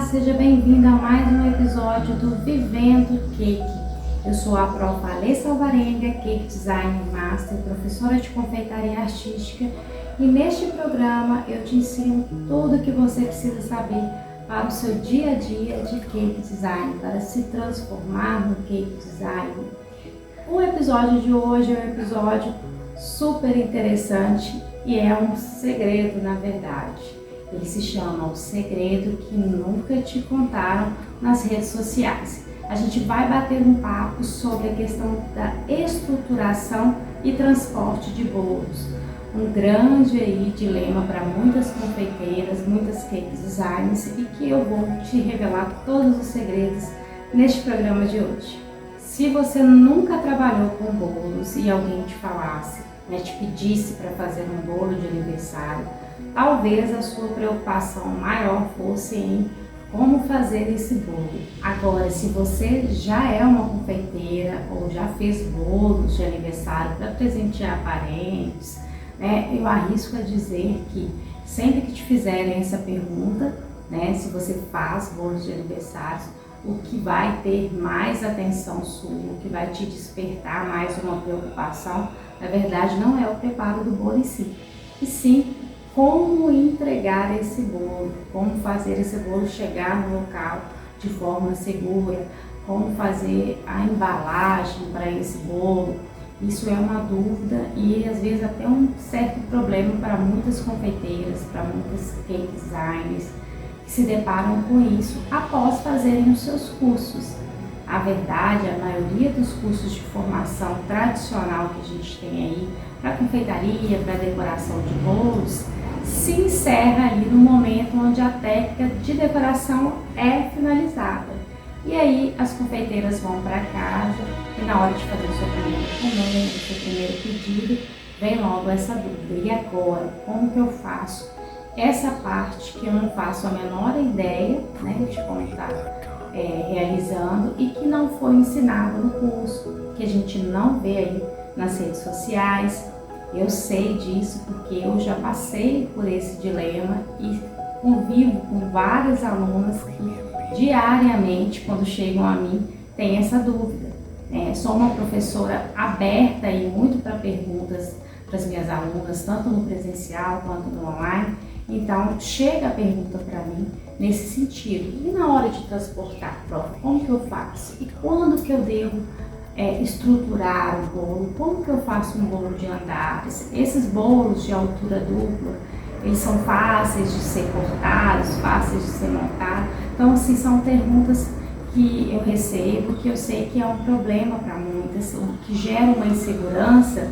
seja bem-vindo a mais um episódio do Vivendo Cake. Eu sou a Prof. Alessa Alvarenga, Cake Design Master, professora de confeitaria artística, e neste programa eu te ensino tudo o que você precisa saber para o seu dia a dia de Cake Design, para se transformar no Cake Design. O episódio de hoje é um episódio super interessante e é um segredo, na verdade. Ele se chama O Segredo que Nunca Te Contaram nas Redes Sociais. A gente vai bater um papo sobre a questão da estruturação e transporte de bolos. Um grande dilema para muitas confeiteiras, muitas cake designers, e que eu vou te revelar todos os segredos neste programa de hoje. Se você nunca trabalhou com bolos e alguém te falasse, te pedisse para fazer um bolo de aniversário, talvez a sua preocupação maior fosse em como fazer esse bolo. Agora, se você já é uma confeiteira ou já fez bolos de aniversário para presentear parentes, eu arrisco a dizer que sempre que te fizerem essa pergunta, se você faz bolos de aniversário, o que vai ter mais atenção sua, o que vai te despertar mais uma preocupação, na verdade não é o preparo do bolo em si, e sim como entregar esse bolo, como fazer esse bolo chegar no local de forma segura, como fazer a embalagem para esse bolo. Isso é uma dúvida e às vezes até um certo problema para muitas confeiteiras, para muitas cake designers que se deparam com isso após fazerem os seus cursos. A verdade, a maioria dos cursos de formação tradicional que a gente tem aí para confeitaria, para decoração de bolos, se encerra ali no momento onde a técnica de decoração é finalizada. E aí as confeiteiras vão para casa e na hora de fazer o seu primeiro encomenda, o seu primeiro pedido, vem logo essa dúvida. E agora, como que eu faço essa parte que eu não faço a menor ideia de como está realizando e que não foi ensinada no curso, que a gente não vê aí nas redes sociais. Eu sei disso porque eu já passei por esse dilema e convivo com várias alunas que diariamente, quando chegam a mim, têm essa dúvida. Sou uma professora aberta e muito para perguntas para as minhas alunas, tanto no presencial quanto no online. Então, chega a pergunta para mim nesse sentido. E na hora de transportar, prof, como que eu faço? E quando que eu devo estruturar o bolo? Como que eu faço um bolo de andares? Esses bolos de altura dupla, eles são fáceis de ser cortados, fáceis de ser montados? Então, assim, são perguntas que eu recebo, que eu sei que é um problema para muitas, que gera uma insegurança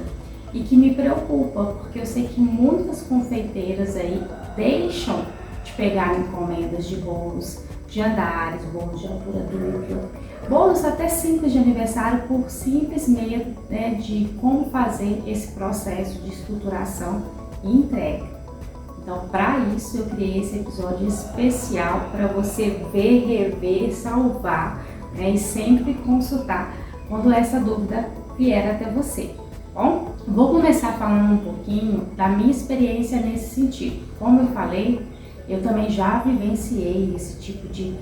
e que me preocupa, porque eu sei que muitas confeiteiras aí deixam de pegar encomendas de bolos de andares, bolos de altura dupla, bolos até simples de aniversário, por simples medo de como fazer esse processo de estruturação e entrega. Então, para isso, eu criei esse episódio especial para você ver, rever, salvar e sempre consultar quando essa dúvida vier até você. Bom, vou começar falando um pouquinho da minha experiência nesse sentido. Como eu falei, eu também já vivenciei esse tipo de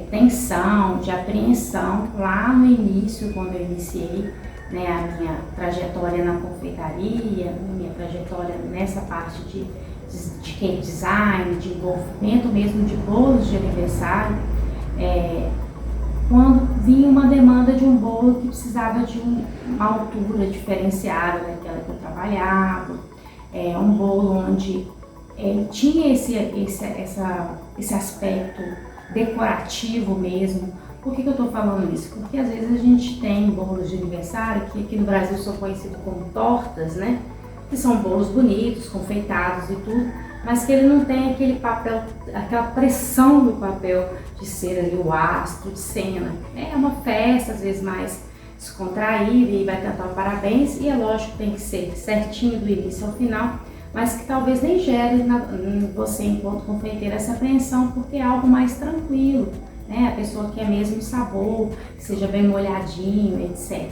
tensão, de apreensão lá no início, quando eu iniciei a minha trajetória na confeitaria, minha trajetória nessa parte de cake design, de envolvimento mesmo de bolos de aniversário, quando vinha uma demanda de um bolo que precisava de uma altura diferenciada daquela que eu trabalhava, um bolo onde tinha esse aspecto decorativo mesmo. Por que eu estou falando isso? Porque às vezes a gente tem bolos de aniversário que aqui no Brasil são conhecidos como tortas, que são bolos bonitos, confeitados e tudo, mas que ele não tem aquele papel, aquela pressão do papel de ser ali o astro de cena. É uma festa, às vezes mais descontraída, e vai cantar um parabéns, e é lógico que tem que ser certinho do início ao final, mas que talvez nem gere em você, enquanto confeiteira, essa apreensão, porque é algo mais tranquilo, A pessoa quer mesmo o sabor, que seja bem molhadinho, etc.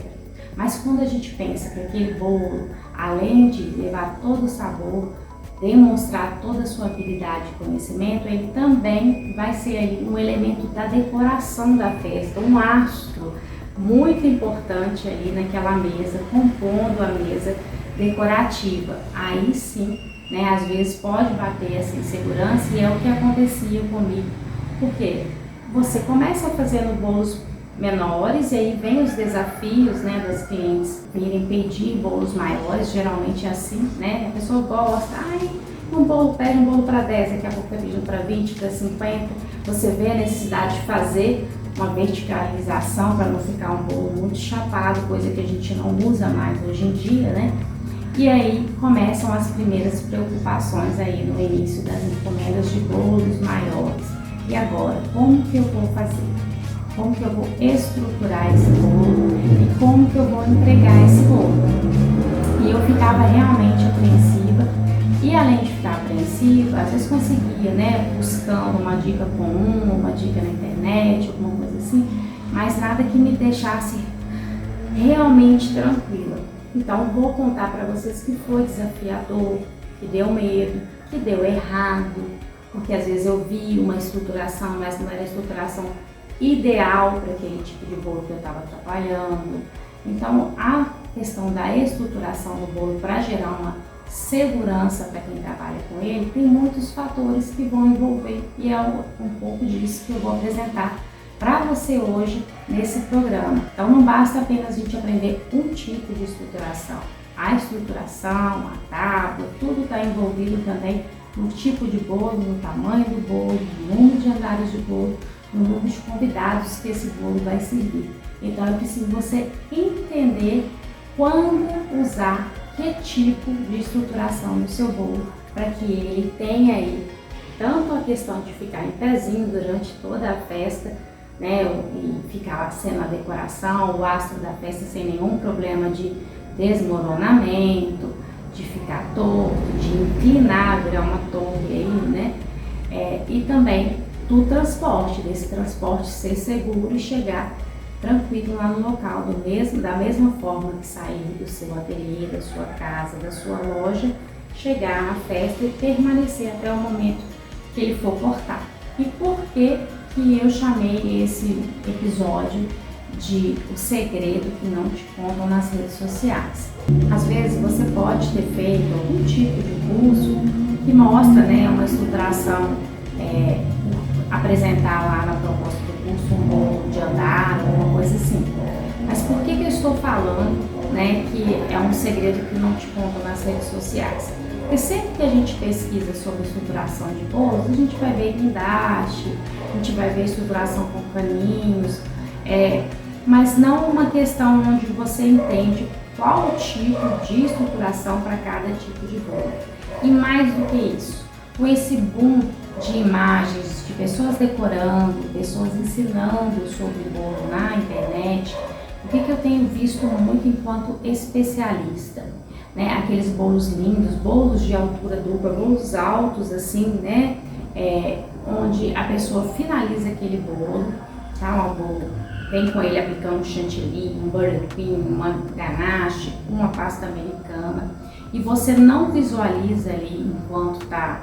Mas quando a gente pensa que aquele bolo, além de levar todo o sabor, demonstrar toda a sua habilidade e conhecimento, ele também vai ser aí um elemento da decoração da festa, um astro muito importante ali naquela mesa, compondo a mesa decorativa. Aí sim, né, às vezes pode bater essa insegurança, e é o que acontecia comigo, porque você começa fazendo bolos menores e aí vem os desafios, né, das clientes virem pedir bolos maiores, geralmente é assim, né, a pessoa gosta, pede um bolo para 10, daqui a pouco tá pedindo para 20, para 50, você vê a necessidade de fazer uma verticalização para não ficar um bolo muito chapado, coisa que a gente não usa mais hoje em dia, né, e aí começam as primeiras preocupações aí no início das encomendas de bolos maiores. E agora, como que eu vou fazer? Como que eu vou estruturar esse bolo e como que eu vou entregar esse bolo? E eu ficava realmente apreensiva, e além de ficar apreensiva, às vezes conseguia, né, buscando uma dica comum, uma dica na internet, alguma coisa assim, mas nada que me deixasse realmente tranquila. Então vou contar para vocês que foi desafiador, que deu medo, que deu errado, porque às vezes eu vi uma estruturação, mas não era a estruturação ideal para aquele tipo de bolo que eu estava trabalhando. Então a questão da estruturação do bolo para gerar uma segurança para quem trabalha com ele, tem muitos fatores que vão envolver, e é um pouco disso que eu vou apresentar para você hoje nesse programa. Então não basta apenas a gente aprender um tipo de estruturação. A estruturação, a tábua, tudo está envolvido também no tipo de bolo, no tamanho do bolo, no número de andares de bolo, no número de convidados que esse bolo vai servir. Então é preciso você entender quando usar que tipo de estruturação no seu bolo, para que ele tenha aí tanto a questão de ficar em pezinho durante toda a festa, né, e ficar sendo a decoração, o astro da festa sem nenhum problema de desmoronamento, de ficar torto, de inclinar, virar uma torre aí, né, e também do transporte, desse transporte ser seguro e chegar tranquilo lá no local, da mesma forma que sair do seu ateliê, da sua casa, da sua loja, chegar na festa e permanecer até o momento que ele for cortar. E por que eu chamei esse episódio de O Segredo que Não Te Contam nas Redes Sociais? Às vezes você pode ter feito algum tipo de curso que mostra, né, uma estruturação, apresentar lá na proposta do curso um bolo de andar, alguma coisa assim. Mas por que eu estou falando, né, que é um segredo que não te contam nas redes sociais? Porque sempre que a gente pesquisa sobre estruturação de bolos, a gente vai ver guindaste, a gente vai ver estruturação com caninhos, mas não uma questão onde você entende qual o tipo de estruturação para cada tipo de bolo. E mais do que isso, com esse boom de imagens de pessoas decorando, pessoas ensinando sobre bolo na internet, o que eu tenho visto muito enquanto especialista? Né? Aqueles bolos lindos, bolos de altura dupla, bolos altos assim, né? Onde a pessoa finaliza aquele bolo, tá? Um bolo, vem com ele aplicando um chantilly, um buttercream, uma ganache, uma pasta americana, e você não visualiza ali, enquanto tá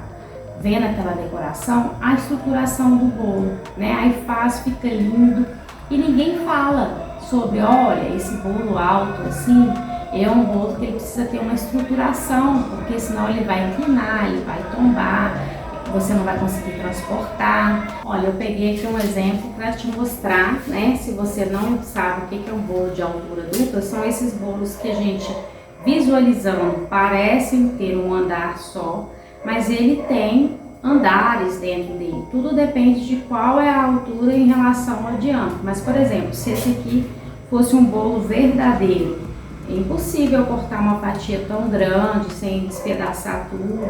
vendo aquela decoração, a estruturação do bolo, né? Aí fica lindo, e ninguém fala sobre, olha, esse bolo alto assim, é um bolo que ele precisa ter uma estruturação, porque senão ele vai inclinar, ele vai tombar, você não vai conseguir transportar. Olha, eu peguei aqui um exemplo para te mostrar, né? Se você não sabe o que é um bolo de altura dupla, são esses bolos que a gente, visualizando, parecem ter um andar só, mas ele tem andares dentro dele. Tudo depende de qual é a altura em relação ao diâmetro. Mas, por exemplo, se esse aqui fosse um bolo verdadeiro, é impossível cortar uma fatia tão grande sem despedaçar tudo,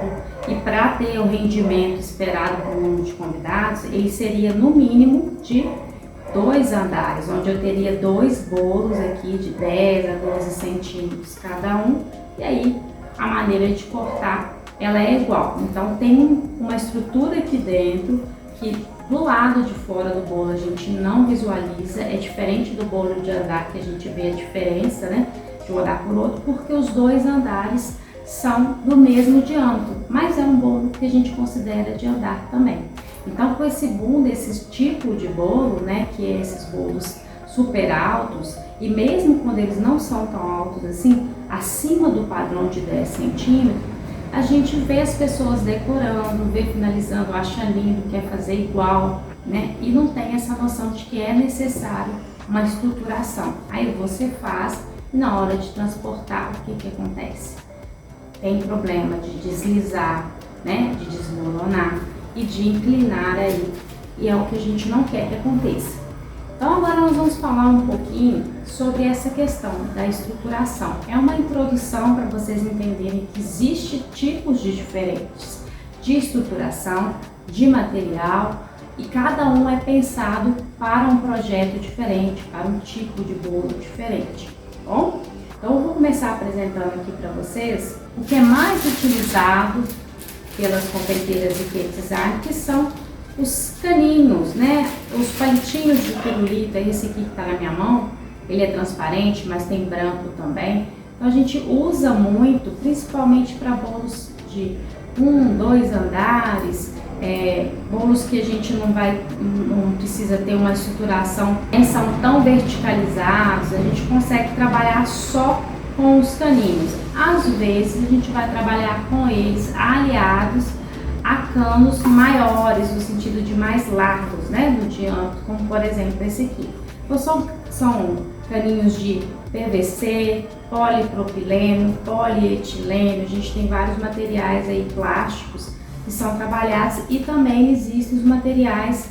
e para ter o rendimento esperado para o número de convidados, ele seria no mínimo de 2 andares, onde eu teria 2 bolos aqui de 10 a 12 centímetros cada um, e aí a maneira de cortar ela é igual. Então tem uma estrutura aqui dentro que do lado de fora do bolo a gente não visualiza, é diferente do bolo de andar que a gente vê a diferença, né, de um andar por outro, porque os 2 andares são do mesmo diâmetro, mas é um bolo que a gente considera de andar também. Então, com esse boom desse tipo de bolo, né, que é esses bolos super altos, e mesmo quando eles não são tão altos assim, acima do padrão de 10 centímetros, a gente vê as pessoas decorando, vê finalizando, acha lindo, quer fazer igual, né, e não tem essa noção de que é necessário uma estruturação. Aí você faz e na hora de transportar, o que acontece? Tem problema de deslizar, né, de desmoronar e de inclinar aí, e é o que a gente não quer que aconteça. Então agora nós vamos falar um pouquinho sobre essa questão da estruturação. É uma introdução para vocês entenderem que existe tipos diferentes de estruturação, de material, e cada um é pensado para um projeto diferente, para um tipo de bolo diferente, tá bom? Então eu vou começar apresentando aqui para vocês o que é mais utilizado pelas confeiteiras e cake design, que são os caninhos, né? Os palitinhos de pirulito. Esse aqui que está na minha mão, ele é transparente, mas tem branco também. Então a gente usa muito, principalmente para bolos de 1, 2 andares, bolos que a gente não precisa ter uma estruturação, são tão verticalizados, a gente consegue trabalhar só com os caninhos. Às vezes a gente vai trabalhar com eles aliados a canos maiores, no sentido de mais largos, né, no diâmetro, como por exemplo esse aqui. Então são caninhos de PVC, polipropileno, polietileno, a gente tem vários materiais aí plásticos que são trabalhados, e também existem os materiais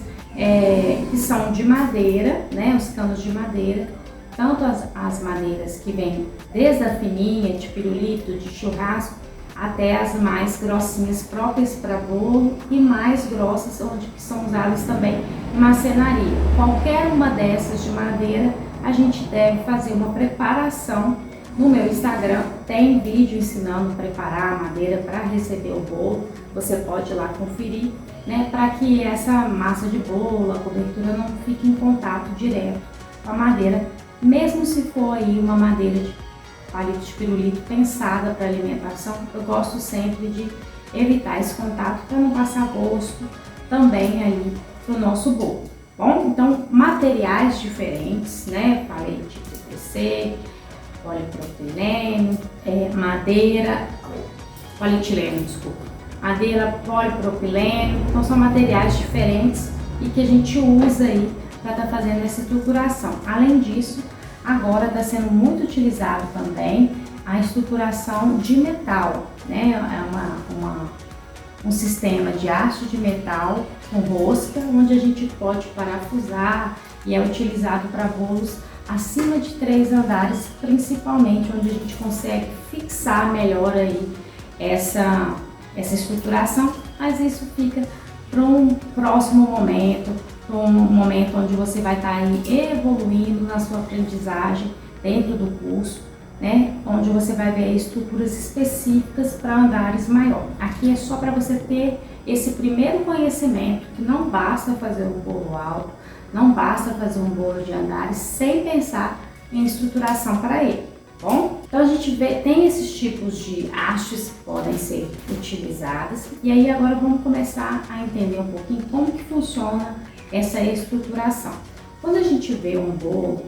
que são de madeira, né, os canos de madeira, tanto as madeiras que vêm desde a fininha, de pirulito, de churrasco, até as mais grossinhas próprias para bolo e mais grossas, onde são usadas também em marcenaria. Qualquer uma dessas de madeira, a gente deve fazer uma preparação. No meu Instagram tem vídeo ensinando a preparar a madeira para receber o bolo. Você pode ir lá conferir, né, para que essa massa de bolo, a cobertura, não fique em contato direto com a madeira, mesmo se for aí uma madeira de palito de pirulito pensada para alimentação. Eu gosto sempre de evitar esse contato para não passar gosto também aí para o nosso bolo. Bom, então materiais diferentes, né? Falei de PVC, polipropileno, madeira, polietileno, desculpa. Madeira, polipropileno, então são materiais diferentes e que a gente usa aí para estar fazendo essa estruturação. Além disso, agora está sendo muito utilizado também a estruturação de metal, né? É um sistema de haste de metal com rosca, onde a gente pode parafusar, e é utilizado para bolos acima de 3 andares, principalmente, onde a gente consegue fixar melhor aí essa estruturação, mas isso fica para um próximo momento, um momento onde você vai estar aí evoluindo na sua aprendizagem dentro do curso, né? Onde você vai ver estruturas específicas para andares maiores. Aqui é só para você ter esse primeiro conhecimento, que não basta fazer um bolo alto, não basta fazer um bolo de andares sem pensar em estruturação para ele, bom? Então a gente tem esses tipos de hastes que podem ser utilizadas, e aí agora vamos começar a entender um pouquinho como que funciona essa estruturação. Quando a gente vê um bolo,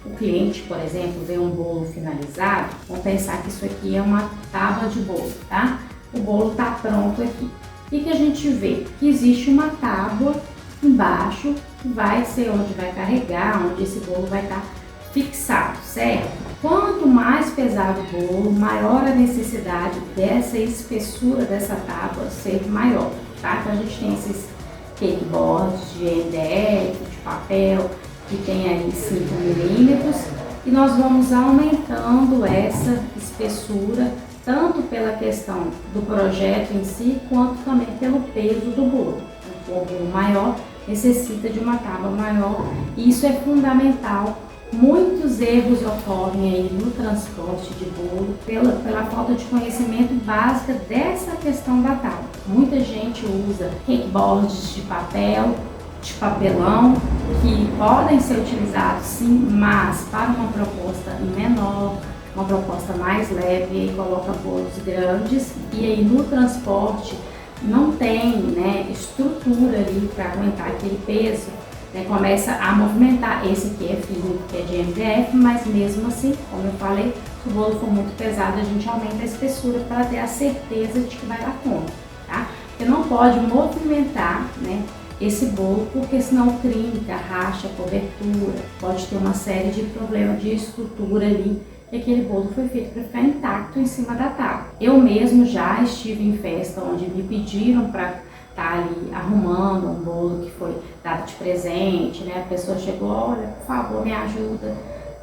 o cliente, por exemplo, vê um bolo finalizado, vamos pensar que isso aqui é uma tábua de bolo, tá? O bolo está pronto aqui. O que a gente vê? Que existe uma tábua embaixo, que vai ser onde vai carregar, onde esse bolo vai estar fixado, certo? Quanto mais pesado o bolo, maior a necessidade dessa espessura dessa tábua ser maior, tá? Então a gente tem esses cake boards de MDF, de papel, que tem aí 5 milímetros, e nós vamos aumentando essa espessura, tanto pela questão do projeto em si, quanto também pelo peso do bolo. Um bolo maior necessita de uma tábua maior, e isso é fundamental. Muitos erros ocorrem aí no transporte de bolo pela falta de conhecimento básica dessa questão da tábua. Muita gente usa cake boards de papel, de papelão, que podem ser utilizados sim, mas para uma proposta menor, uma proposta mais leve, e aí coloca bolos grandes, e aí no transporte não tem, né, estrutura ali para aguentar aquele peso, né, começa a movimentar. Esse aqui é fino, que é de MDF, mas mesmo assim, como eu falei, se o bolo for muito pesado, a gente aumenta a espessura para ter a certeza de que vai dar conta, tá? Você não pode movimentar, né, esse bolo, porque senão trinca, racha a cobertura, pode ter uma série de problemas de estrutura ali, e aquele bolo foi feito para ficar intacto em cima da tábua. Eu mesmo já estive em festa onde me pediram para estar ali arrumando um bolo que foi dado de presente, né? A pessoa chegou, olha, por favor, me ajuda,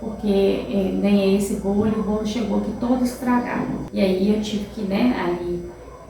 porque ganhei esse bolo e o bolo chegou aqui todo estragado. E aí eu tive que, né, ali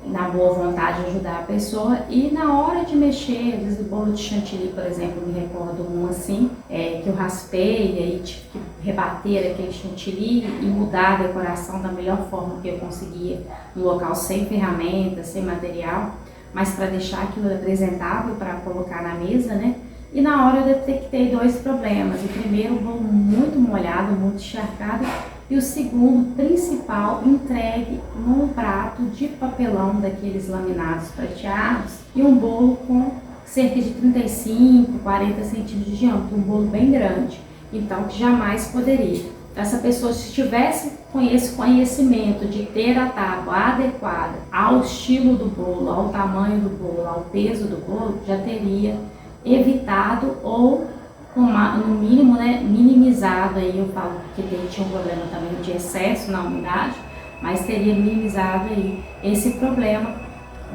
na boa vontade ajudar a pessoa, e na hora de mexer, às vezes o bolo de chantilly, por exemplo, me recordo um assim, que eu raspei e aí tive que rebater aquele chantilly e mudar a decoração da melhor forma que eu conseguia, no local sem ferramentas, sem material, mas para deixar aquilo apresentável para colocar na mesa, né? E na hora eu detectei dois problemas. O primeiro, o bolo muito molhado, muito encharcado, e o segundo, principal, entregue num prato de papelão daqueles laminados prateados, e um bolo com cerca de 35, 40 centímetros de diâmetro, um bolo bem grande, então que jamais poderia. Essa pessoa, se tivesse esse conhecimento de ter a tábua adequada ao estilo do bolo, ao tamanho do bolo, ao peso do bolo, já teria evitado ou no mínimo, né, minimizado, aí eu falo que tinha um problema também de excesso na umidade, mas teria minimizado aí esse problema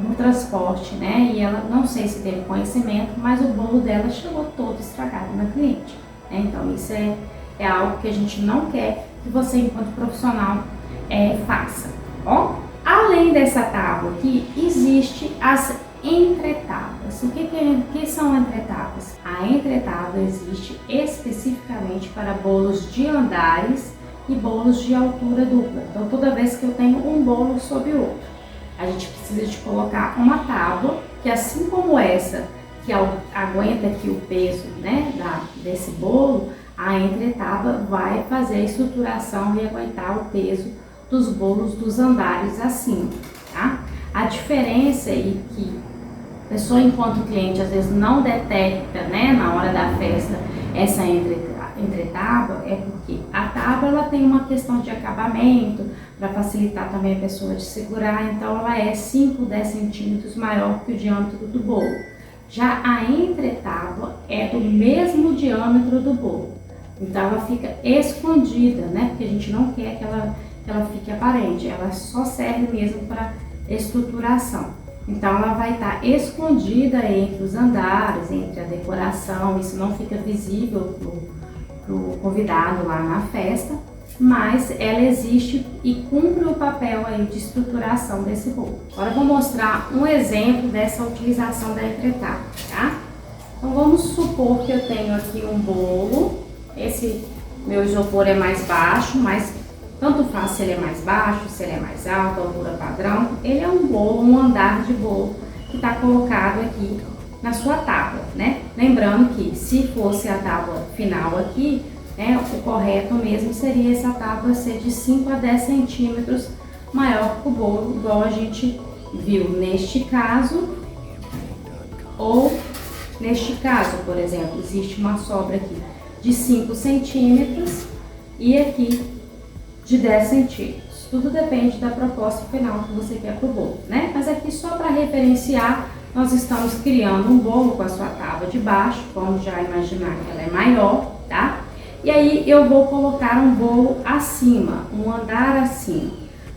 no transporte, né? E ela, não sei se teve conhecimento, mas o bolo dela chegou todo estragado na cliente, né? Então isso é algo que a gente não quer que você, enquanto profissional, faça. Ó, além dessa tábua aqui, existe as entretábuas. O que são entretábuas? A entretábua existe especificamente para bolos de andares e bolos de altura dupla. Então, toda vez que eu tenho um bolo sobre o outro, a gente precisa de colocar uma tábua que, assim como essa, que aguenta aqui o peso, né, desse bolo, a entretábua vai fazer a estruturação e aguentar o peso dos bolos dos andares acima, tá? A diferença é que a pessoa, enquanto cliente, às vezes não detecta, né, na hora da festa, essa entretábua, é porque a tábua ela tem uma questão de acabamento, para facilitar também a pessoa de segurar, então ela é 5, 10 centímetros maior que o diâmetro do bolo. Já a entretábua é do mesmo diâmetro do bolo, então ela fica escondida, né, porque a gente não quer que ela fique aparente, ela só serve mesmo para estruturação. Então ela vai estar escondida entre os andares, entre a decoração, isso não fica visível para o convidado lá na festa, mas ela existe e cumpre o papel aí de estruturação desse bolo. Agora eu vou mostrar um exemplo dessa utilização da entretábua, tá? Então vamos supor que eu tenho aqui um bolo, esse meu isopor é mais baixo, mas tanto faz se ele é mais baixo, se ele é mais alto, a altura padrão. Ele é um bolo, um andar de bolo que está colocado aqui na sua tábua, né? Lembrando que se fosse a tábua final aqui, né, o correto mesmo seria essa tábua ser de 5 a 10 centímetros maior que o bolo, igual a gente viu neste caso, ou neste caso, por exemplo, existe uma sobra aqui de 5 centímetros e aqui de 10 centímetros. Tudo depende da proposta final que você quer para o bolo, né? Mas aqui só para referenciar, nós estamos criando um bolo com a sua tábua de baixo, vamos já imaginar que ela é maior, tá? E aí eu vou colocar um bolo acima, um andar acima.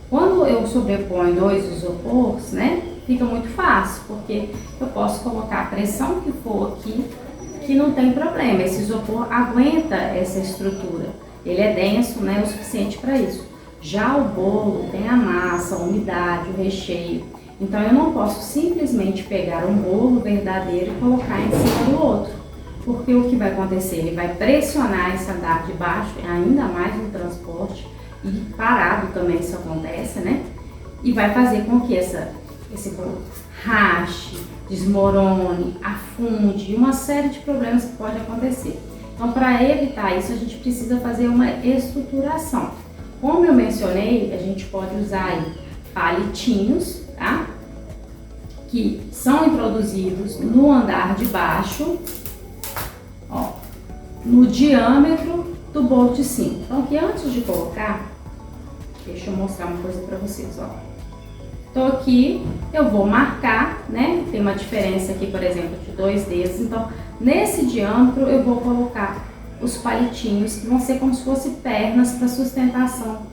Quando eu sobreponho dois isopores, né, fica muito fácil, porque eu posso colocar a pressão que for aqui, que não tem problema, esse isopor aguenta essa estrutura. Ele é denso, né, o suficiente para isso. Já o bolo tem a massa, a umidade, o recheio. Então eu não posso simplesmente pegar um bolo verdadeiro e colocar em cima do outro. Porque o que vai acontecer? Ele vai pressionar esse andar de baixo, ainda mais no transporte, e parado também isso acontece, né? E vai fazer com que esse bolo rache, desmorone, afunde, e uma série de problemas que pode acontecer. Então, para evitar isso, a gente precisa fazer uma estruturação. Como eu mencionei, a gente pode usar aí palitinhos, tá? Que são introduzidos no andar de baixo, ó, no diâmetro do bolo de cima. Então aqui antes de colocar, deixa eu mostrar uma coisa para vocês, ó. Tô aqui, eu vou marcar, né? Tem uma diferença aqui, por exemplo, de 2 dedos. Então, nesse diâmetro eu vou colocar os palitinhos, que vão ser como se fossem pernas para sustentação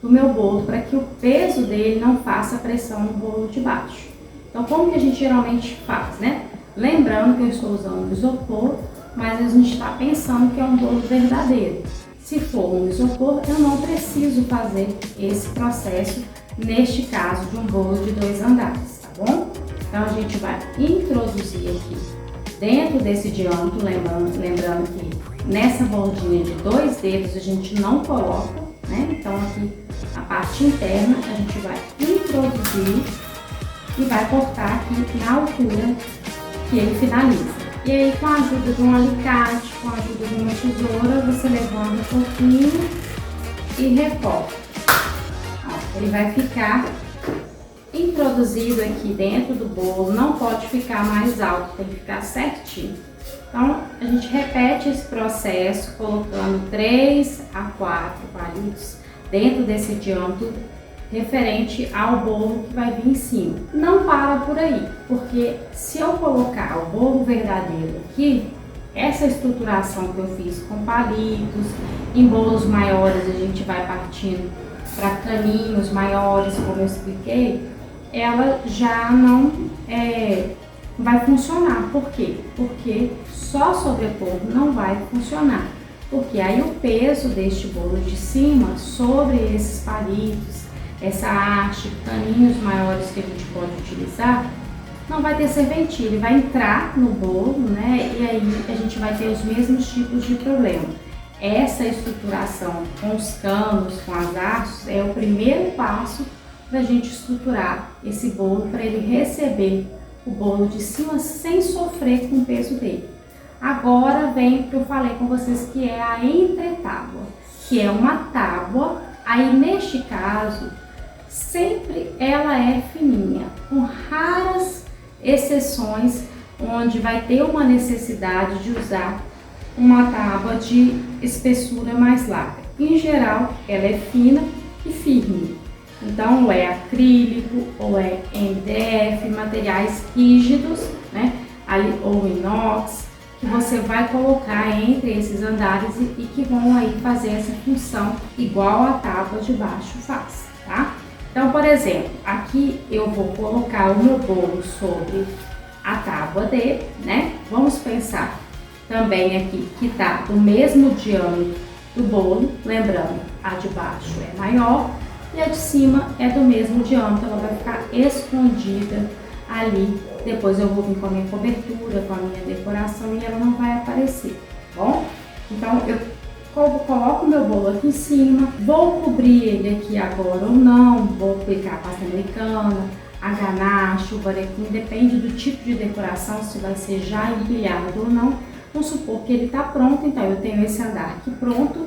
do meu bolo, para que o peso dele não faça pressão no bolo de baixo. Então, como que a gente geralmente faz, né? Lembrando que eu estou usando isopor, mas a gente está pensando que é um bolo verdadeiro. Se for um isopor, eu não preciso fazer esse processo, neste caso de um bolo de 2 andares, tá bom? Então a gente vai introduzir aqui dentro desse diâmetro, lembrando que nessa bordinha de 2 dedos a gente não coloca, né? Então aqui a parte interna a gente vai introduzir e vai cortar aqui na altura que ele finaliza. E aí, com a ajuda de um alicate, com a ajuda de uma tesoura, você levanta um pouquinho e recorta. Ó, ele vai ficar introduzido aqui dentro do bolo, não pode ficar mais alto, tem que ficar certinho. Então, a gente repete esse processo colocando 3 a 4 palitos dentro desse diâmetro referente ao bolo que vai vir em cima. Não para por aí, porque se eu colocar o bolo verdadeiro aqui, essa estruturação que eu fiz com palitos, em bolos maiores a gente vai partindo para caninhos maiores, como eu expliquei, ela já não vai funcionar. Por quê? Porque só sobrepor não vai funcionar. Porque aí o peso deste bolo de cima sobre esses palitos, essa haste, caninhos maiores que a gente pode utilizar, não vai ter serventia, ele vai entrar no bolo, né? E aí a gente vai ter os mesmos tipos de problema. Essa estruturação com os canos, com as hastes, é o primeiro passo para a gente estruturar esse bolo, para ele receber o bolo de cima sem sofrer com o peso dele. Agora vem o que eu falei com vocês, que é a entretábua, que é uma tábua. Aí neste caso, sempre ela é fininha, com raras exceções onde vai ter uma necessidade de usar uma tábua de espessura mais larga. Em geral, ela é fina e firme. Então, ou é acrílico, ou é MDF, materiais rígidos, né? Ali, ou inox, que você vai colocar entre esses andares e que vão aí fazer essa função igual a tábua de baixo faz, tá? Então, por exemplo, aqui eu vou colocar o meu bolo sobre a tábua dele, né? Vamos pensar também aqui que tá do mesmo diâmetro do bolo, lembrando, a de baixo é maior e a de cima é do mesmo diâmetro, ela vai ficar escondida ali. Depois eu vou vir com a minha cobertura, com a minha decoração e ela não vai aparecer, tá bom? Então eu coloco o meu bolo aqui em cima, vou cobrir ele aqui agora ou não, vou aplicar pasta americana, a ganache, o barequim, depende do tipo de decoração, se vai ser já empilhado ou não. Vamos supor que ele está pronto, então eu tenho esse andar aqui pronto,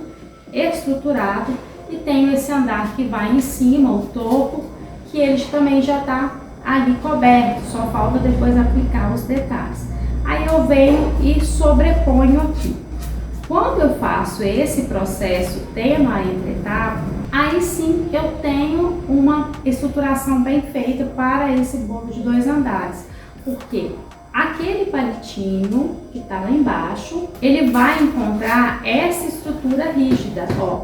estruturado, e tenho esse andar que vai em cima, o topo, que ele também já está ali coberto, só falta depois aplicar os detalhes. Aí eu venho e sobreponho aqui. Quando eu faço esse processo tendo a entretábua, aí sim eu tenho uma estruturação bem feita para esse bolo de 2 andares. Por quê? Aquele palitinho que está lá embaixo, ele vai encontrar essa estrutura rígida, ó.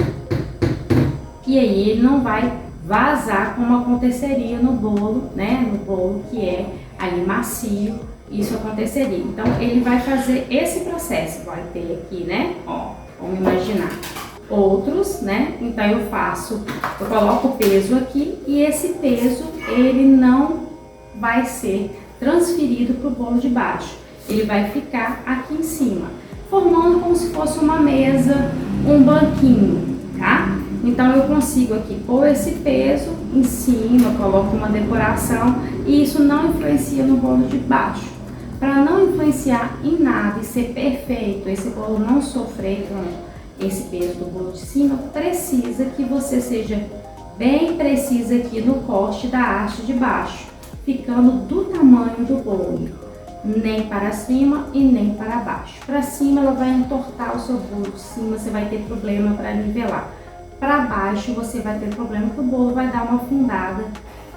E aí ele não vai vazar como aconteceria no bolo, né? No bolo que é ali macio, isso aconteceria. Então ele vai fazer esse processo, vai ter aqui, né? Ó, vamos imaginar. Outros, né? Então eu coloco o peso aqui e esse peso ele não vai ser transferido para o bolo de baixo. Ele vai ficar aqui em cima, formando como se fosse uma mesa, um banquinho, tá? Então eu consigo aqui pôr esse peso em cima, coloco uma decoração e isso não influencia no bolo de baixo. Para não influenciar em nada e ser perfeito, esse bolo não sofrer com esse peso do bolo de cima, precisa que você seja bem precisa aqui no corte da haste de baixo, ficando do tamanho do bolo, nem para cima e nem para baixo. Para cima ela vai entortar o seu bolo de cima, você vai ter problema para nivelar. Para baixo você vai ter problema que o bolo vai dar uma afundada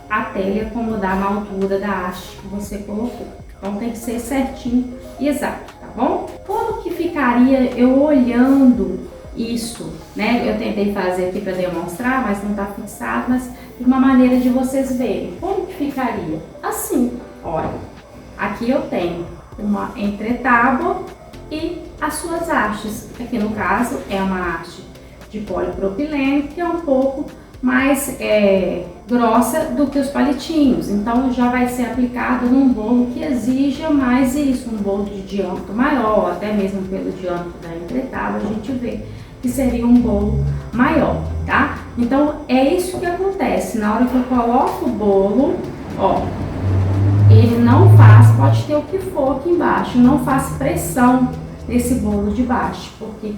até ele acomodar na altura da haste que você colocou. Então tem que ser certinho e exato, tá bom? Como que ficaria eu olhando isso, né? Eu tentei fazer aqui para demonstrar, mas não tá fixado, mas de uma maneira de vocês verem. Como que ficaria? Assim, olha, aqui eu tenho uma entretábua e as suas hastes. Aqui no caso é uma haste de polipropileno, que é um pouco mais grossa do que os palitinhos, então já vai ser aplicado num bolo que exija mais isso, um bolo de diâmetro maior, até mesmo pelo diâmetro da entretábua, a gente vê que seria um bolo maior, tá? Então é isso que acontece, na hora que eu coloco o bolo, ó, ele não faz, pode ter o que for aqui embaixo, não faz pressão nesse bolo de baixo, porque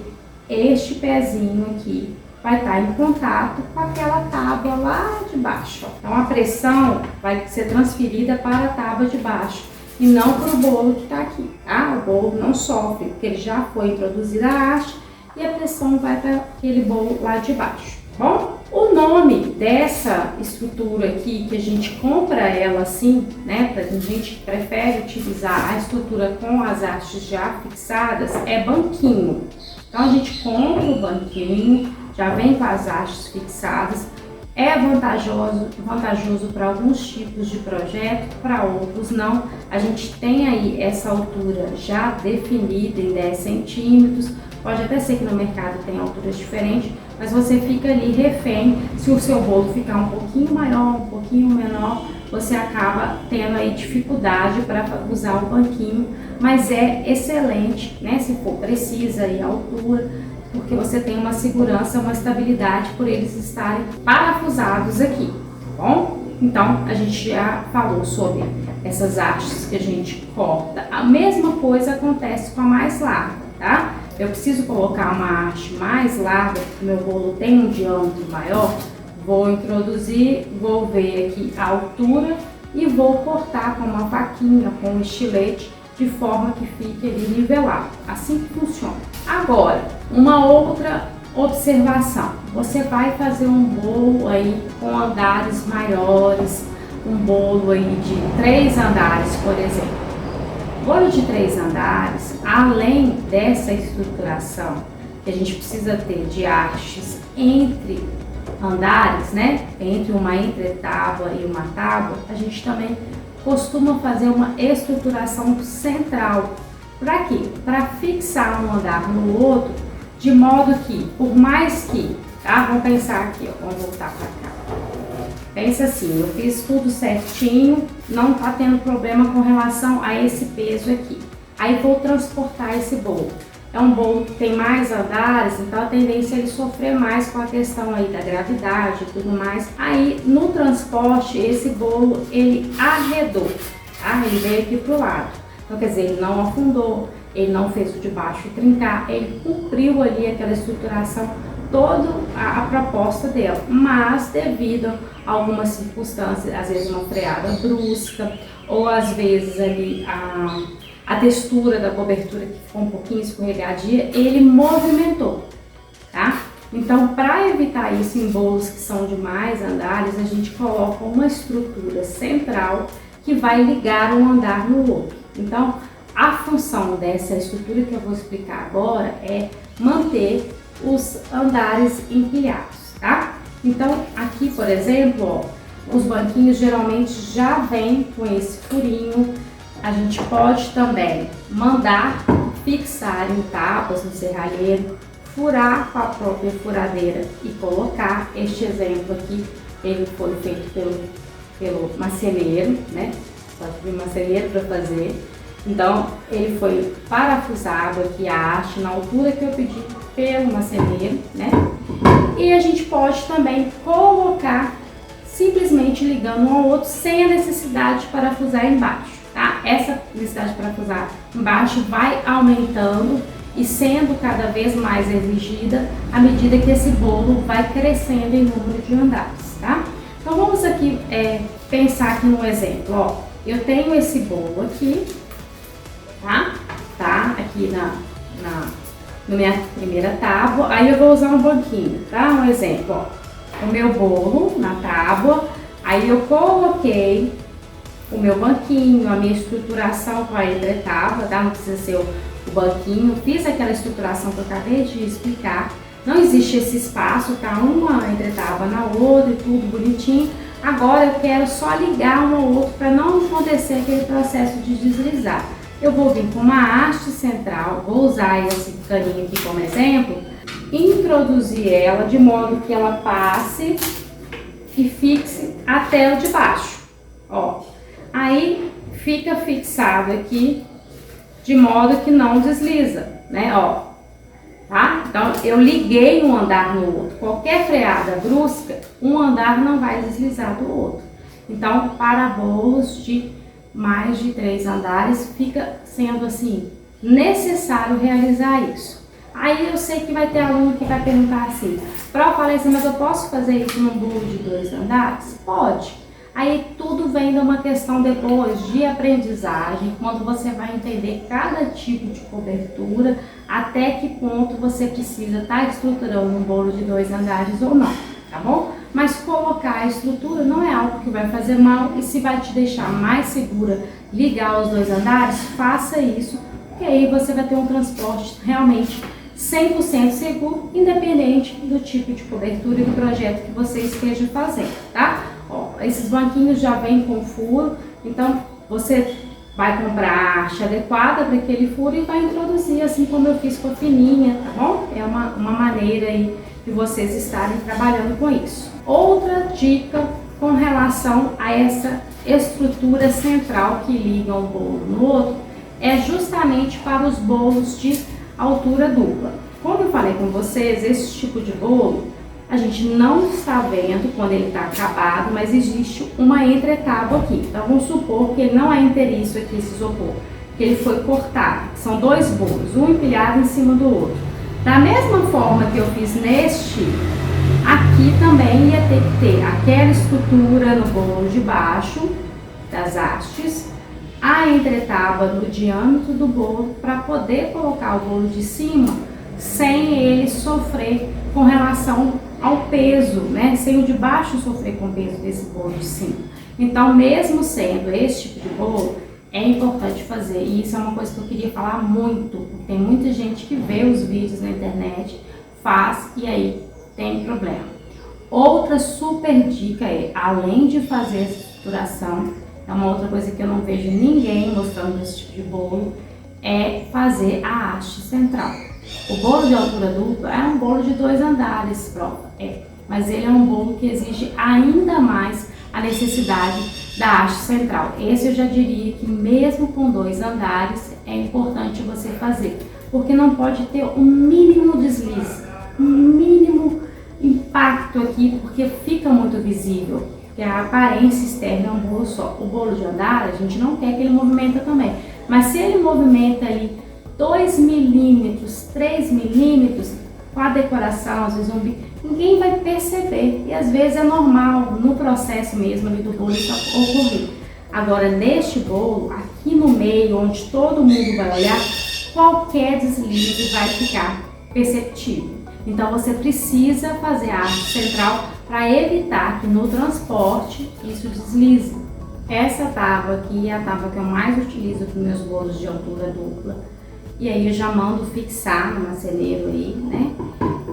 este pezinho aqui vai estar em contato com aquela tábua lá de baixo. Ó. Então a pressão vai ser transferida para a tábua de baixo e não para o bolo que está aqui, tá? O bolo não sofre, porque ele já foi introduzida a haste e a pressão vai para aquele bolo lá de baixo, tá bom? O nome dessa estrutura aqui, que a gente compra ela assim, né? A gente prefere utilizar a estrutura com as hastes já fixadas, é banquinho. Então a gente compra o banquinho, já vem com as hastes fixadas, é vantajoso para alguns tipos de projeto, para outros não. A gente tem aí essa altura já definida em 10 centímetros, pode até ser que no mercado tenha alturas diferentes, mas você fica ali refém. Se o seu bolo ficar um pouquinho maior, um pouquinho menor, você acaba tendo aí dificuldade para usar o banquinho, mas é excelente, né? Se for precisa aí a altura, porque você tem uma segurança, uma estabilidade por eles estarem parafusados aqui, tá bom? Então, a gente já falou sobre essas hastes que a gente corta. A mesma coisa acontece com a mais larga, tá? Eu preciso colocar uma haste mais larga, porque meu bolo tem um diâmetro maior, vou introduzir, vou ver aqui a altura e vou cortar com uma faquinha, com um estilete, de forma que fique ali nivelado. Assim que funciona. Agora, uma outra observação. Você vai fazer um bolo aí com andares maiores, um bolo aí de 3 andares, por exemplo. Bolo de 3 andares, além dessa estruturação que a gente precisa ter de hastes entre andares, né? Entre uma entretábua e uma tábua, a gente também costuma fazer uma estruturação central. Para quê? Para fixar um andar no outro, de modo que, por mais que, tá? Vamos pensar aqui, ó, vamos voltar para cá. Pensa assim, eu fiz tudo certinho, não tá tendo problema com relação a esse peso aqui. Aí vou transportar esse bolo. É um bolo que tem mais andares, então a tendência é ele sofrer mais com a questão aí da gravidade e tudo mais. Aí no transporte, esse bolo ele arredou, tá? Ele veio aqui pro lado. Então quer dizer, ele não afundou, ele não fez o de baixo trincar, ele cumpriu ali aquela estruturação, toda a proposta dela. Mas devido a algumas circunstâncias, às vezes uma freada brusca, ou às vezes ali a textura da cobertura que ficou um pouquinho escorregadia, ele movimentou, tá? Então, para evitar isso em bolos que são de mais andares, a gente coloca uma estrutura central que vai ligar um andar no outro. Então, a função dessa estrutura que eu vou explicar agora é manter os andares empilhados, tá? Então, aqui, por exemplo, ó, os banquinhos geralmente já vêm com esse furinho. A gente pode também mandar fixar em tábuas no serralheiro, furar com a própria furadeira e colocar. Este exemplo aqui, ele foi feito pelo marceneiro, né? Só tive um marceneiro para fazer. Então, ele foi parafusado aqui a haste na altura que eu pedi pelo marceneiro, né? E a gente pode também colocar simplesmente ligando um ao outro sem a necessidade de parafusar embaixo, tá? Essa necessidade de parafusar embaixo vai aumentando e sendo cada vez mais exigida à medida que esse bolo vai crescendo em número de andares, tá? Então vamos aqui pensar aqui no exemplo, ó. Eu tenho esse bolo aqui, tá? Aqui na minha primeira tábua, aí eu vou usar um banquinho, tá? Um exemplo, ó. O meu bolo na tábua, aí eu coloquei o meu banquinho, a minha estruturação com a entretábua, tá? Não precisa ser o banquinho. Fiz aquela estruturação que eu acabei de explicar. Não existe esse espaço, tá? Uma entretábua na outra e tudo bonitinho. Agora eu quero só ligar um ao outro para não acontecer aquele processo de deslizar. Eu vou vir com uma haste central, vou usar esse caninho aqui como exemplo, introduzir ela de modo que ela passe e fixe até o de baixo, ó. Aí fica fixado aqui de modo que não desliza, né, ó, tá? Então eu liguei um andar no outro. Qualquer freada brusca, um andar não vai deslizar do outro. Então, para bolos de mais de 3 andares, fica sendo assim necessário realizar isso. Aí eu sei que vai ter aluno que vai perguntar assim: Prof, Alessia, mas eu posso fazer isso num bolo de 2 andares? Pode. Aí tudo vem de uma questão depois de aprendizagem, quando você vai entender cada tipo de cobertura, até que ponto você precisa estar estruturando um bolo de 2 andares ou não, tá bom? Mas colocar a estrutura não é algo que vai fazer mal, e se vai te deixar mais segura ligar os 2 andares, faça isso, porque aí você vai ter um transporte realmente 100% seguro, independente do tipo de cobertura e do projeto que você esteja fazendo, tá? Ó, esses banquinhos já vêm com furo, então você vai comprar a haste adequada para aquele furo e vai introduzir, assim como eu fiz com a fininha, tá bom? É uma maneira aí de vocês estarem trabalhando com isso. Outra dica com relação a essa estrutura central que liga um bolo no outro é justamente para os bolos de altura dupla. Como eu falei com vocês, esse tipo de bolo a gente não está vendo quando ele está acabado, mas existe uma entretábua aqui. Então vamos supor que ele não é inteiriço aqui, esse isopor, que ele foi cortado. São 2 bolos, um empilhado em cima do outro. Da mesma forma que eu fiz neste, aqui também ia ter que ter aquela estrutura no bolo de baixo das hastes, a entretábua do diâmetro do bolo, para poder colocar o bolo de cima sem ele sofrer com relação ao peso, né? Sem o de baixo sofrer com o peso desse bolo de cima. Então, mesmo sendo esse tipo de bolo, é importante fazer. E isso é uma coisa que eu queria falar muito, porque tem muita gente que vê os vídeos na internet, faz e aí tem problema. Outra super dica é, além de fazer essa estruturação, é uma outra coisa que eu não vejo ninguém mostrando esse tipo de bolo, é fazer a haste central. O bolo de altura dupla é um bolo de 2 andares, mas ele é um bolo que exige ainda mais a necessidade da haste central. Esse eu já diria que mesmo com 2 andares é importante você fazer, porque não pode ter um mínimo deslize, um mínimo impacto aqui, porque fica muito visível, porque a aparência externa é um bolo só. O bolo de andar a gente não quer que ele movimenta também, mas se ele movimenta ali 2 milímetros, 3 milímetros, com a decoração, às vezes ninguém vai perceber, e às vezes é normal, no processo mesmo ali do bolo isso ocorrer. Agora, neste bolo, aqui no meio, onde todo mundo vai olhar, qualquer deslize vai ficar perceptível. Então, você precisa fazer a haste central para evitar que no transporte isso deslize. Essa tábua aqui é a tábua que eu mais utilizo para os meus bolos de altura dupla. E aí eu já mando fixar no marceneiro aí, né?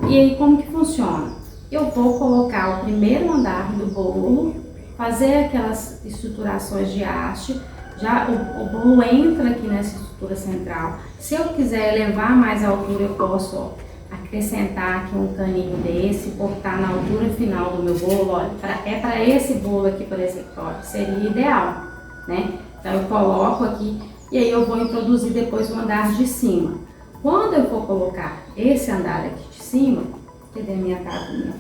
E aí como que funciona? Eu vou colocar o primeiro andar do bolo, fazer aquelas estruturações de haste, já o bolo entra aqui nessa estrutura central. Se eu quiser elevar mais a altura, eu posso, ó, acrescentar aqui um caninho desse, cortar na altura final do meu bolo, olha, é para esse bolo aqui, por exemplo, ó, seria ideal, né? Então eu coloco aqui e aí eu vou introduzir depois o andar de cima. Quando eu for colocar esse andar aqui de cima, cadê a minha tábua?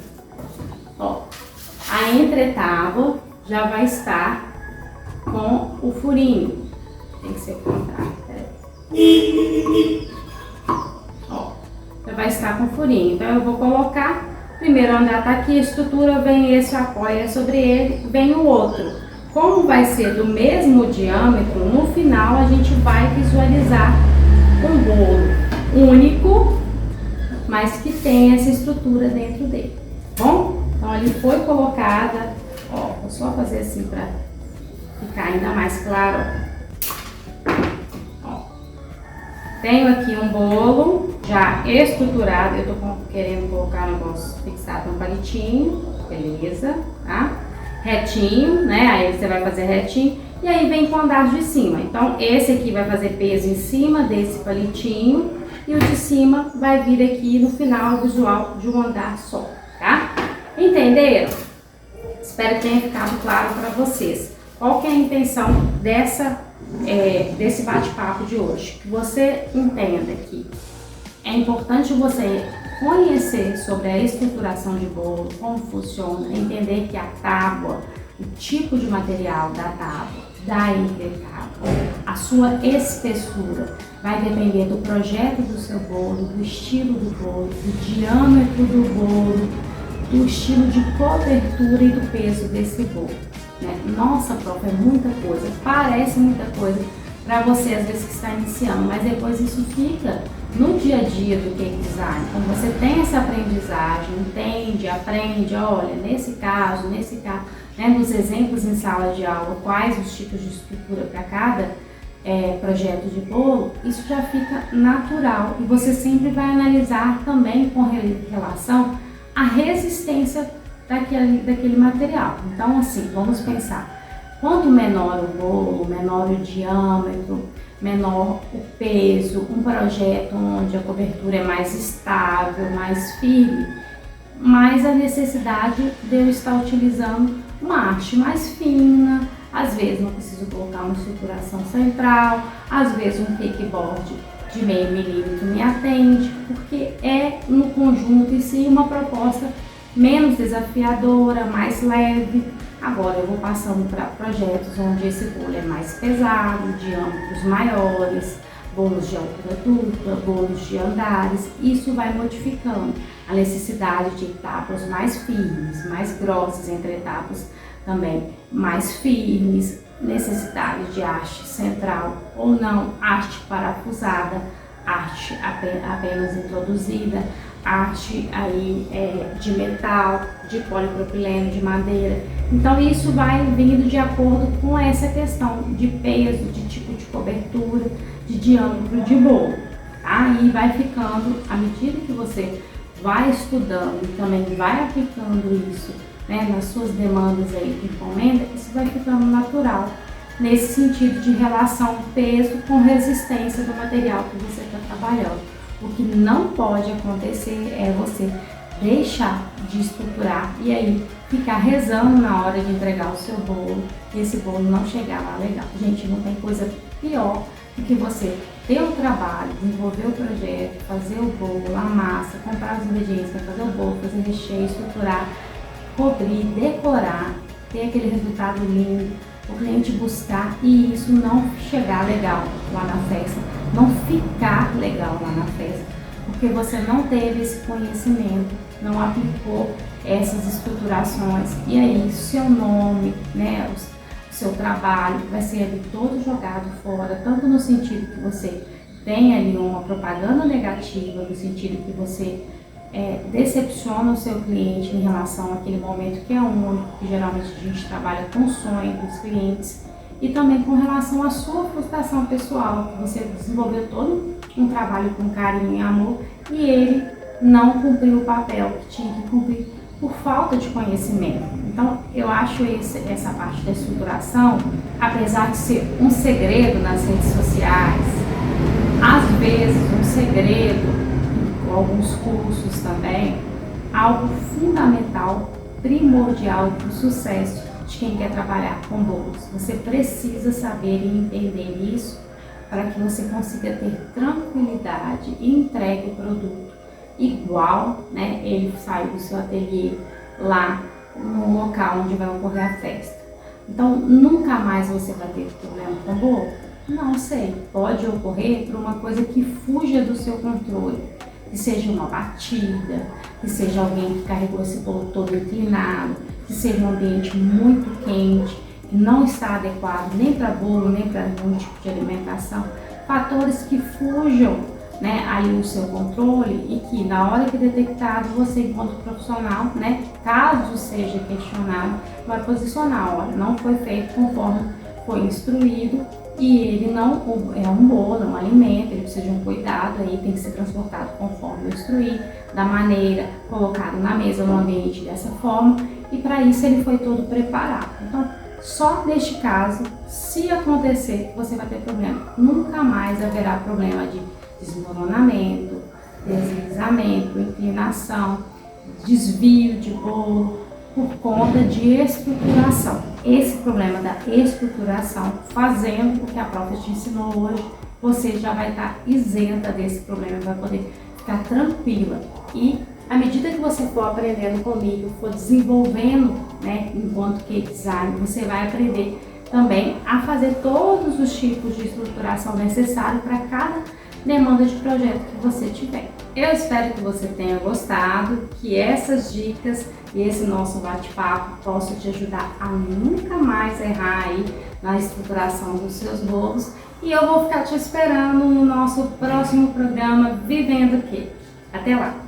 Ó, a entretábua já vai estar com o furinho. Tem que ser o contrário, peraí. estar com furinho. Então eu vou colocar, primeiro andar tá aqui, a estrutura, vem esse, apoia sobre ele, vem o outro. Como vai ser do mesmo diâmetro, no final a gente vai visualizar um bolo único, mas que tem essa estrutura dentro dele, tá bom? Então ele foi colocada, ó, vou só fazer assim para ficar ainda mais claro, ó. Tenho aqui um bolo já estruturado, eu tô querendo colocar o negócio fixado no palitinho, beleza, tá? Retinho, né? Aí você vai fazer retinho e aí vem com o andar de cima. Então esse aqui vai fazer peso em cima desse palitinho e o de cima vai vir aqui no final visual de um andar só, tá? Entenderam? Espero que tenha ficado claro para vocês. Qual que é a intenção desse bate-papo de hoje? Que você entenda que é importante você conhecer sobre a estruturação de bolo, como funciona, entender que a tábua, o tipo de material da tábua, da entretábua, a sua espessura vai depender do projeto do seu bolo, do estilo do bolo, do diâmetro do bolo, do estilo de cobertura e do peso desse bolo, né? Nossa, prof, é muita coisa, parece muita coisa para você às vezes que está iniciando, mas depois isso fica no dia a dia do cake design. Quando você tem essa aprendizagem, entende, aprende, olha, nesse caso, né, nos exemplos em sala de aula, quais os tipos de estrutura para cada projeto de bolo, isso já fica natural e você sempre vai analisar também com relação à resistência daquele material. Então, assim, vamos pensar. Quanto menor o bolo, menor o diâmetro, menor o peso, um projeto onde a cobertura é mais estável, mais firme, mais a necessidade de eu estar utilizando uma haste mais fina, às vezes não preciso colocar uma estruturação central, às vezes um cakeboard de meio milímetro me atende, porque é no conjunto em si uma proposta menos desafiadora, mais leve. Agora eu vou passando para projetos onde esse bolo é mais pesado, diâmetros maiores, bolos de altura dupla, bolos de andares. Isso vai modificando a necessidade de tábuas mais firmes, mais grossas, entre tábuas também mais firmes, necessidade de haste central ou não, haste parafusada, haste apenas introduzida, haste aí de metal, de polipropileno, de madeira. Então isso vai vindo de acordo com essa questão de peso, de tipo de cobertura, de diâmetro de bolo. Aí vai ficando, à medida que você vai estudando e também vai aplicando isso, né, nas suas demandas aí de encomenda, isso vai ficando natural nesse sentido de relação peso com resistência do material que você está trabalhando. O que não pode acontecer é você deixar de estruturar e aí ficar rezando na hora de entregar o seu bolo e esse bolo não chegar lá legal. Gente, não tem coisa pior do que você ter o trabalho, desenvolver o projeto, fazer o bolo, a massa, comprar os ingredientes para fazer o bolo, fazer recheio, estruturar, cobrir, decorar, ter aquele resultado lindo, o cliente buscar e isso não chegar legal lá na festa, não ficar legal lá na festa, porque você não teve esse conhecimento, não aplicou essas estruturações e aí seu nome, né, o seu trabalho vai ser ali todo jogado fora, tanto no sentido que você tem ali uma propaganda negativa, no sentido que você decepciona o seu cliente em relação àquele momento que é único, que geralmente a gente trabalha com o sonho dos clientes, e também com relação à sua frustração pessoal, que você desenvolveu todo um trabalho com carinho e amor e ele não cumpriu o papel que tinha que cumprir por falta de conhecimento. Então eu acho essa parte da estruturação, apesar de ser um segredo nas redes sociais, às vezes um segredo alguns cursos também, algo fundamental, primordial para o sucesso de quem quer trabalhar com bolos. Você precisa saber e entender isso para que você consiga ter tranquilidade e entregue o produto igual, né, ele saiu do seu ateliê lá no local onde vai ocorrer a festa. Então, nunca mais você vai ter problema com bolo? Não sei, pode ocorrer por uma coisa que fuja do seu controle, que seja uma batida, que seja alguém que carregou esse bolo todo inclinado, que seja um ambiente muito quente, que não está adequado nem para bolo, nem para nenhum tipo de alimentação. Fatores que fujam, né, aí o seu controle e que na hora que detectado você, enquanto profissional, né, caso seja questionado, vai posicionar, olha, não foi feito conforme foi instruído e ele não é um bolo, é um alimento, ele precisa de um cuidado, aí tem que ser transportado conforme eu instruí, da maneira, colocado na mesa, no ambiente dessa forma, e para isso ele foi todo preparado. Então, só neste caso, se acontecer, você vai ter problema. Nunca mais haverá problema de desmoronamento, deslizamento, inclinação, desvio de bolo por conta de estruturação. Esse problema da estruturação, fazendo o que a prof te ensinou hoje, você já vai estar isenta desse problema, vai poder ficar tranquila. E à medida que você for aprendendo comigo, for desenvolvendo, né, enquanto cake design, você vai aprender também a fazer todos os tipos de estruturação necessários para cada demanda de projeto que você tiver. Eu espero que você tenha gostado, que essas dicas e esse nosso bate-papo possam te ajudar a nunca mais errar aí na estruturação dos seus bolos. E eu vou ficar te esperando no nosso próximo programa Vivendo Cake. Até lá!